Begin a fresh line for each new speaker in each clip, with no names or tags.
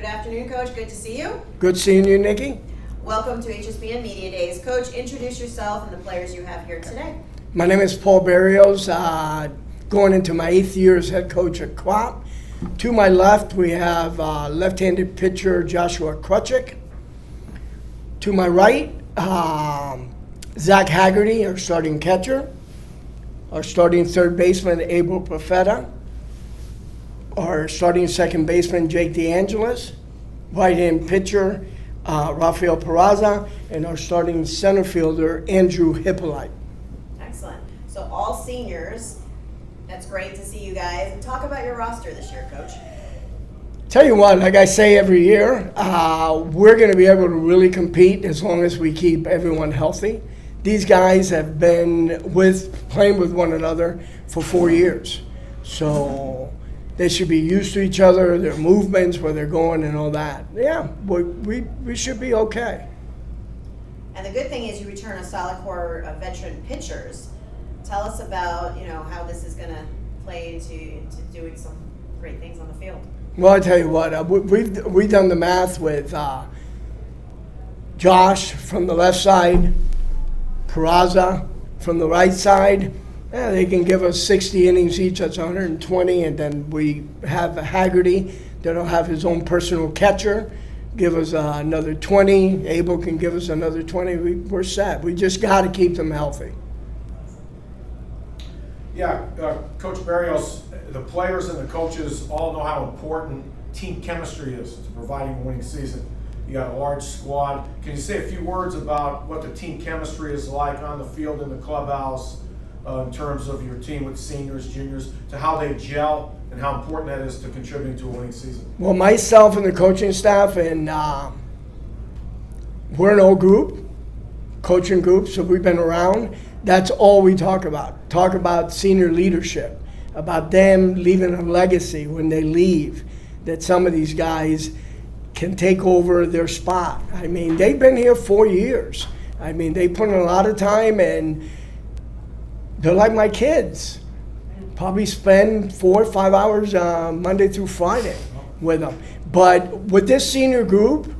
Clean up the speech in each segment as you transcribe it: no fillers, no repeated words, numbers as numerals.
Good afternoon, Coach. Good to see you.
Good seeing you, Nikki.
Welcome to HSBN Media Days. Coach, introduce yourself and the players you have here today.
My name is Paul Barrios, going into my 8th year as head coach at Krop. To my left, we have left-handed pitcher Joshua Krutchik. To my right, Zach Haggerty, our starting catcher. Our starting third baseman, Abel Profeta. Our starting second baseman, Jake DeAngelis. Right-hand pitcher, Rafael Peraza. And our starting center fielder, Andrew Hippolyte.
Excellent. So all seniors. That's great to see you guys. And talk about your roster this year, Coach.
Tell you what, like I say every year, we're going to be able to really compete as long as we keep everyone healthy. These guys have been playing with one another for 4 years. So they should be used to each other, their movements, where they're going and all that. Yeah, we should be okay.
And the good thing is you return a solid core of veteran pitchers. Tell us about, how this is going to play into doing some great things on the field.
Well, I tell you what, we've done the math with Josh from the left side, Peraza from the right side. Yeah, they can give us 60 innings each. That's 120, and then we have Haggerty that'll have his own personal catcher. Give us another 20. Abel can give us another 20. We're set. We just got to keep them healthy.
Yeah, Coach Barrios, the players and the coaches all know how important team chemistry is to providing a winning season. You got a large squad. Can you say a few words about what the team chemistry is like on the field in the clubhouse in terms of your team with seniors, juniors, to how they gel and how important that is to contributing to a winning season?
Well, myself and the coaching staff, and we're an old group, coaching group, so we've been around. That's all we talk about. Talk about senior leadership, about them leaving a legacy when they leave, that some of these guys can take over their spot. I mean, they've been here 4 years. I mean, they put in a lot of time, and they're like my kids. Probably spend 4 or 5 hours Monday through Friday with them. But with this senior group,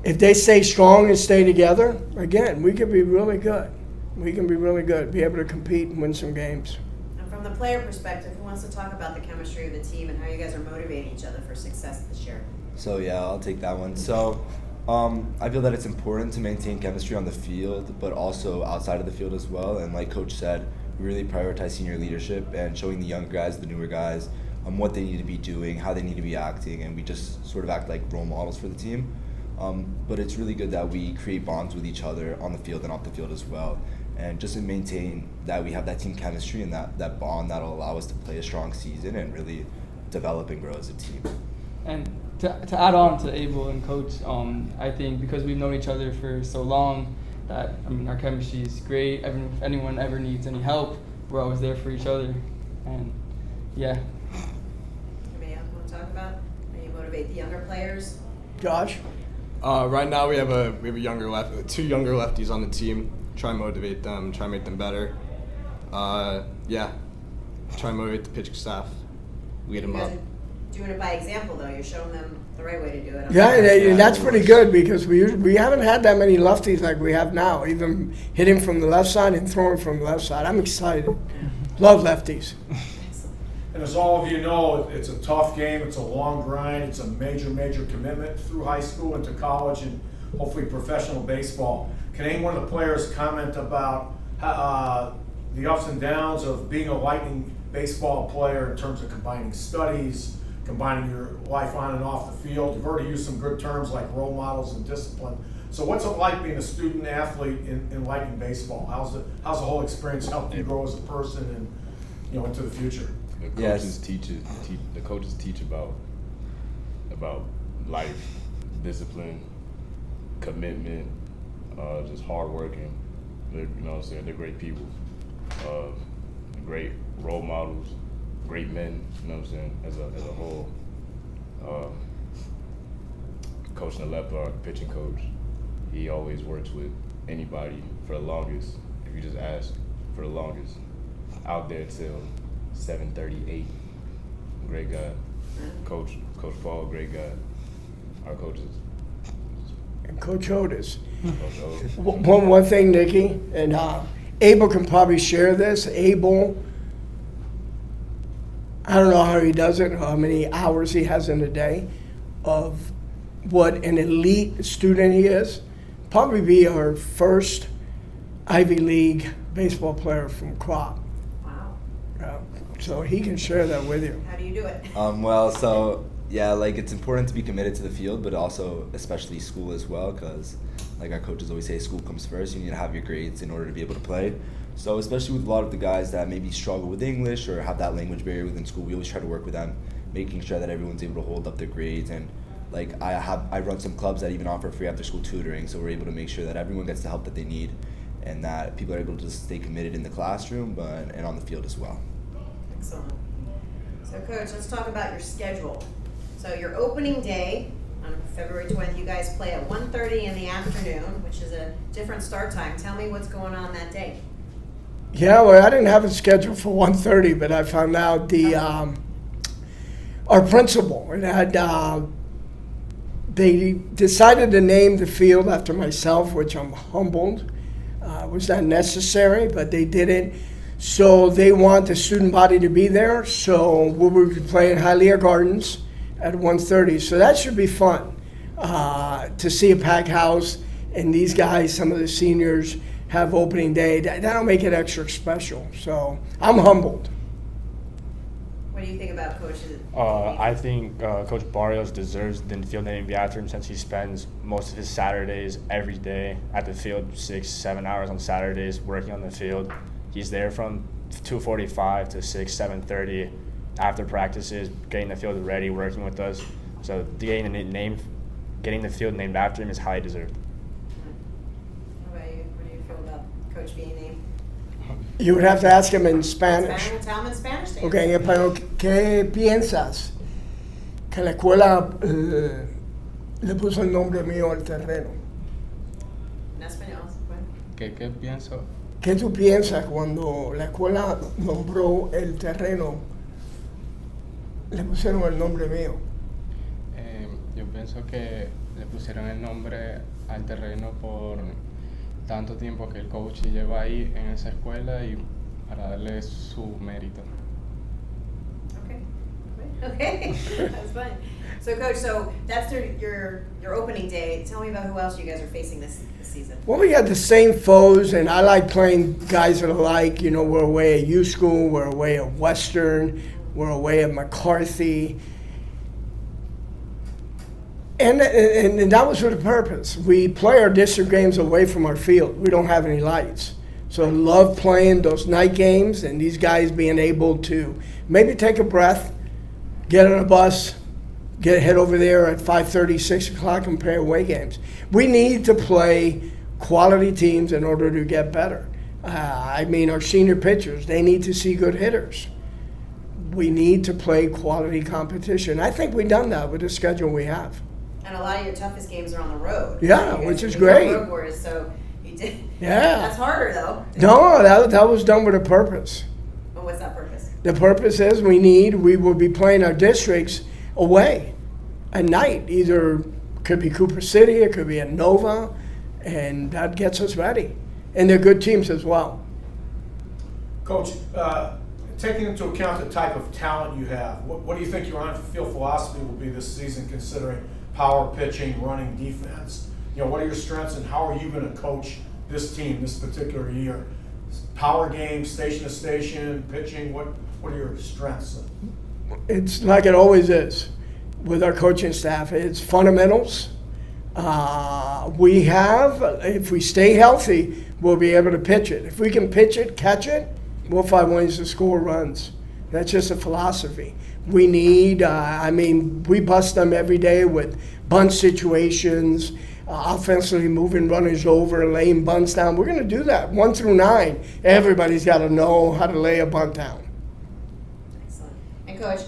if they stay strong and stay together, again, we can be really good. We can be really good, be able to compete and win some games.
And from the player perspective, who wants to talk about the chemistry of the team and how you guys are motivating each other for success this year?
So yeah, I'll take that one. So I feel that it's important to maintain chemistry on the field, but also outside of the field as well. And like Coach said, we really prioritize senior leadership and showing the younger guys, the newer guys, what they need to be doing, how they need to be acting, and we just sort of act like role models for the team. But it's really good that we create bonds with each other on the field and off the field as well. And just to maintain that we have that team chemistry and that bond that'll allow us to play a strong season and really develop and grow as a team.
And to add on to Abel and Coach, I think because we've known each other for so long, that our chemistry is great. If anyone ever needs any help, we're always there for each other. And yeah.
Anybody else want to talk about how you motivate the younger players?
Josh?
Right now we have two younger lefties on the team. Try and motivate them, try and make them better. Try and motivate the pitching staff, lead them up.
Doing it by example, though. You're showing them the right way to do it.
Yeah, and that's pretty good because we haven't had that many lefties like we have now, even hitting from the left side and throwing from the left side. I'm excited. Love lefties.
And as all of you know, it's a tough game. It's a long grind. It's a major, major commitment through high school into college and hopefully professional baseball. Can any one of the players comment about the ups and downs of being a Lightning baseball player in terms of combining studies, combining your life on and off the field? You've already used some good terms like role models and discipline. So what's it like being a student athlete in Lightning baseball? How's the whole experience helped you grow as a person and into the future?
The coaches teach about life, discipline, commitment, just hard working. They're great people, great role models, great men. As a whole. Coach Nalep, our pitching coach, he always works with anybody for the longest. If you just ask for the longest, out there till 7:38. Great guy. Coach Paul, great guy. Our coaches.
And Coach Otis.
Coach Otis.
One thing, Nikki, and Abel can probably share this. Abel, I don't know how he does it, how many hours he has in a day, of what an elite student he is. Probably be our first Ivy League baseball player from Krop.
Wow.
So he can share that with you.
How do you do it?
Well, so yeah, like it's important to be committed to the field, but also especially school as well, because like our coaches always say, school comes first. You need to have your grades in order to be able to play. So especially with a lot of the guys that maybe struggle with English or have that language barrier within school, we always try to work with them, making sure that everyone's able to hold up their grades. And like I run some clubs that even offer free after school tutoring, so we're able to make sure that everyone gets the help that they need, and that people are able to just stay committed in the classroom, and on the field as well.
Excellent. So, Coach, let's talk about your schedule. So, your opening day on February 20th, you guys play at 1:30 in the afternoon, which is a different start time. Tell me what's going on that day.
Yeah, well, I didn't have it scheduled for 1:30, but I found out our principal and they decided to name the field after myself, which I'm humbled. It was not necessary, but they did it. So they want the student body to be there. So we will be playing Hialeah Gardens at 1:30. So that should be fun to see a packed house. And these guys, some of the seniors, have opening day. That'll make it extra special. So I'm humbled.
What do you think about Coach?
I think Coach Barrios deserves the field naming after him, since he spends most of his Saturdays every day at the field, 6-7 hours on Saturdays working on the field. He's there from 2:45 to 7:30 after practices, getting the field ready, working with us. So getting the field named after him is highly deserved.
How about you? What do you feel about Coach being named?
You would have to ask him in Spanish.
Tell him in Spanish. Dan.
Ok, en español, ¿qué piensas que la escuela le puso el nombre mío al terreno?
En español. Bueno.
¿Qué pienso?
¿Qué tú piensas cuando la escuela nombró el terreno? Le pusieron el nombre mío.
Yo pienso que le pusieron el nombre al terreno por tanto tiempo que el coach lleva ahí en esa escuela y para darle su mérito.
Okay, that's fine. So, Coach, that's your opening day. Tell me about who else you guys are facing this season.
Well, we got the same foes, and I like playing guys that are like, you know, we're away at U School, we're away at Western, we're away at McCarthy. And that was for the purpose. We play our district games away from our field. We don't have any lights. So I love playing those night games and these guys being able to maybe take a breath, get on a bus, head over there at 5:30, 6 o'clock and play away games. We need to play quality teams in order to get better. Our senior pitchers, they need to see good hitters. We need to play quality competition. I think we've done that with the schedule we have.
And a lot of your toughest games are on the road.
Yeah, which is great.
Road warriors, so you did.
Yeah.
That's harder though.
No, that was done with a purpose.
Well, what's that purpose?
The purpose is we will be playing our districts away at night. Either could be Cooper City, it could be at Nova, and that gets us ready. And they're good teams as well.
Coach, taking into account the type of talent you have, what do you think your on-field philosophy will be this season, considering power pitching, running defense? You know, what are your strengths and how are you going to coach this team this particular year? Power game, station to station, pitching, what are your strengths?
It's like it always is with our coaching staff. It's fundamentals. If we stay healthy, we'll be able to pitch it. If we can pitch it, catch it, we'll find ways to score runs. That's just a philosophy. We need, we bust them every day with bunt situations, offensively moving runners over, laying bunts down. We're going to do that 1 through 9. Everybody's got to know how to lay a bunt down.
Excellent. And Coach,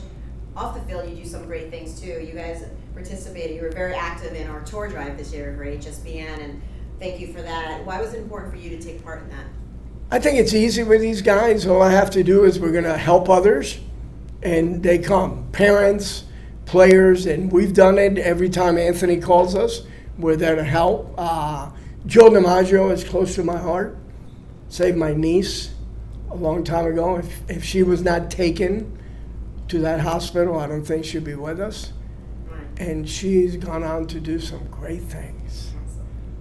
off the field, you do some great things too. You guys participated. You were very active in our tour drive this year for HSBN, and thank you for that. Why was it important for you to take part in that?
I think it's easy with these guys. All I have to do is we're going to help others, and they come. Parents, players, and we've done it every time Anthony calls us. We're there to help. Joe DiMaggio is close to my heart. Saved my niece a long time ago. If she was not taken to that hospital, I don't think she'd be with us. And she's gone on to do some great things.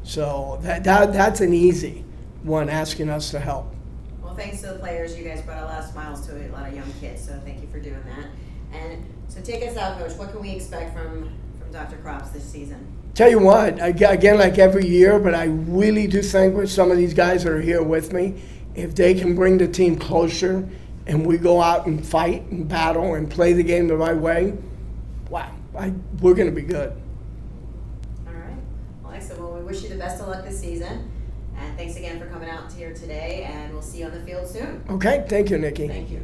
So that's an easy one, asking us to help.
Well, thanks to the players, you guys brought a lot of smiles to a lot of young kids, so thank you for doing that. And so take us out, Coach. What can we expect from Dr. Krops this season?
Tell you what, again, like every year, but I really do think with some of these guys that are here with me, if they can bring the team closer and we go out and fight and battle and play the game the right way, wow, we're going to be good.
All right. Well, excellent. Well, we wish you the best of luck this season. And thanks again for coming out here today, and we'll see you on the field soon.
Okay, thank you, Nikki.
Thank you.